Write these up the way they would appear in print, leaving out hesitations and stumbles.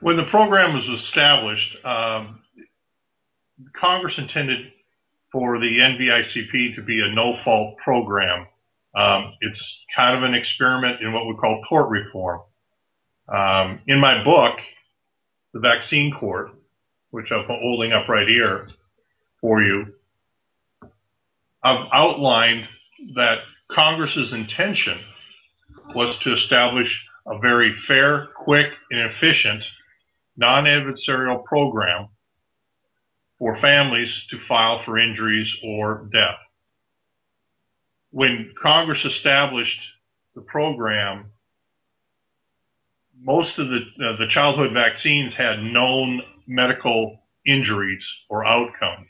When the program was established, Congress intended for the NVICP to be a no-fault program. It's kind of an experiment in what we call tort reform. In my book, The Vaccine Court, which I'm holding up right here for you, I've outlined that Congress's intention was to establish a very fair, quick, and efficient non-adversarial program for families to file for injuries or death. When Congress established the program, most of the childhood vaccines had known medical injuries or outcomes.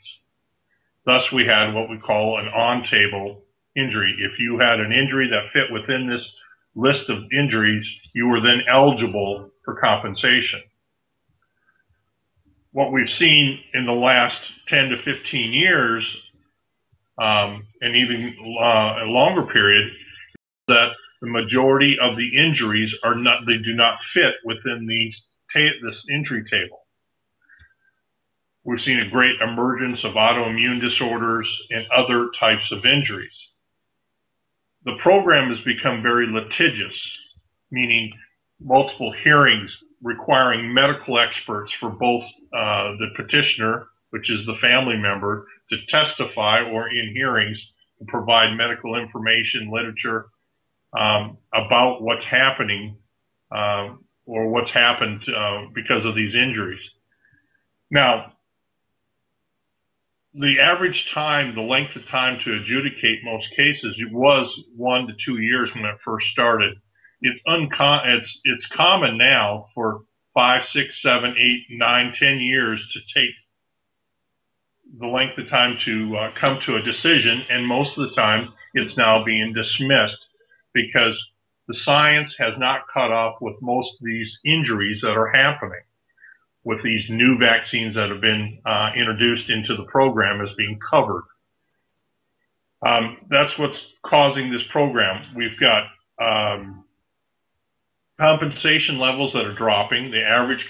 Thus, we had what we call an on-table injury. If you had an injury that fit within this list of injuries, you were then eligible for compensation. What we've seen in the last 10 to 15 years, and even a longer period, is that the majority of the injuries are not, they do not fit within this injury table. We've seen a great emergence of autoimmune disorders and other types of injuries. The program has become very litigious, meaning multiple hearings requiring medical experts for both the petitioner, which is the family member, to testify, or in hearings to provide medical information, literature about what's happening or what's happened because of these injuries. Now, the average time, the length of time to adjudicate most cases, it was 1 to 2 years when it first started. It's common now for 5, 6, 7, 8, 9, 10 years to take the length of time to come to a decision, and most of the time it's now being dismissed because the science has not caught up with most of these injuries that are happening with these new vaccines that have been introduced into the program as being covered. That's what's causing this program. We've got compensation levels that are dropping. The average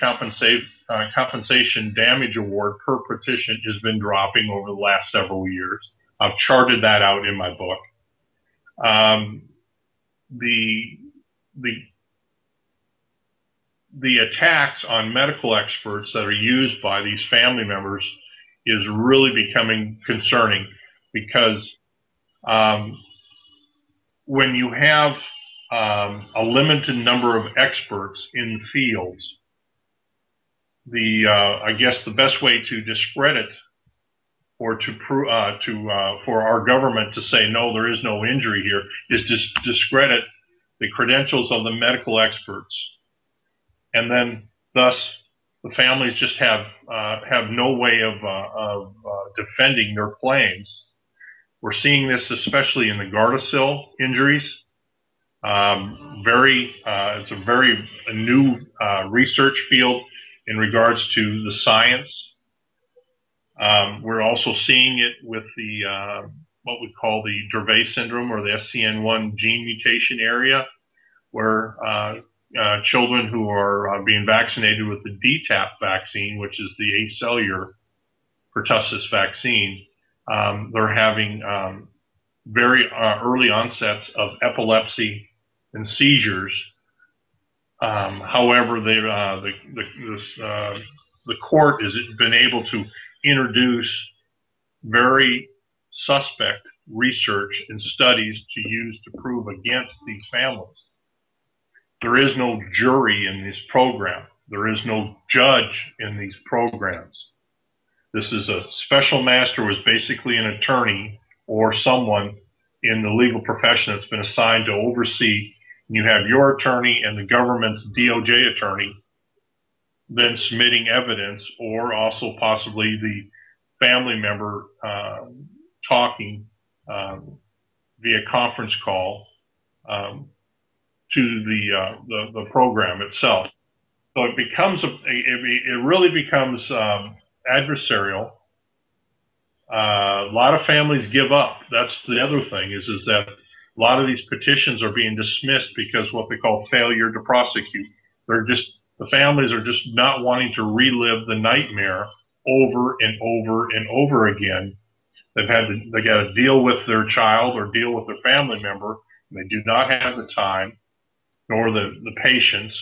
compensation damage award per petition has been dropping over the last several years. I've charted that out in my book. The attacks on medical experts that are used by these family members is really becoming concerning, because when you have a limited number of experts in the fields, I guess the best way to discredit or for our government to say, no, there is no injury here, is to discredit the credentials of the medical experts. And then thus the families just have no way of defending their claims. We're seeing this especially in the Gardasil injuries. It's a very new research field in regards to the science. We're also seeing it with the what we call the Dravet syndrome, or the SCN1 gene mutation area, where children who are being vaccinated with the DTaP vaccine, which is the acellular pertussis vaccine, they're having very early onsets of epilepsy and seizures. However, the court has been able to introduce very suspect research and studies to use to prove against these families. There is no jury in this program. There is no judge in these programs. This is a special master who is basically an attorney or someone in the legal profession that's been assigned to oversee. You have your attorney and the government's DOJ attorney then submitting evidence, or also possibly the family member talking via conference call to the program itself. So it becomes it really becomes adversarial. A lot of families give up. That's the other thing, is that a lot of these petitions are being dismissed because what they call failure to prosecute. They're just The families are just not wanting to relive the nightmare over and over and over again. They got to deal with their child or deal with their family member. And they do not have the time nor the patience,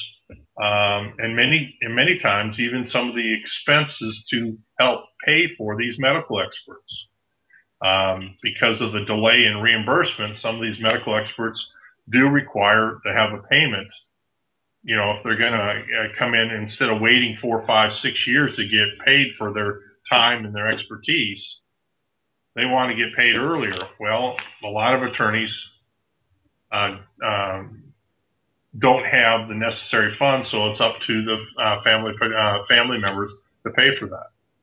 and many times even some of the expenses to help pay for these medical experts. Because of the delay in reimbursement, some of these medical experts do require to have a payment. You know, if they're going to come in, instead of waiting 4, 5, 6 years to get paid for their time and their expertise, they want to get paid earlier. Well, a lot of attorneys don't have the necessary funds, so it's up to the family members to pay for that.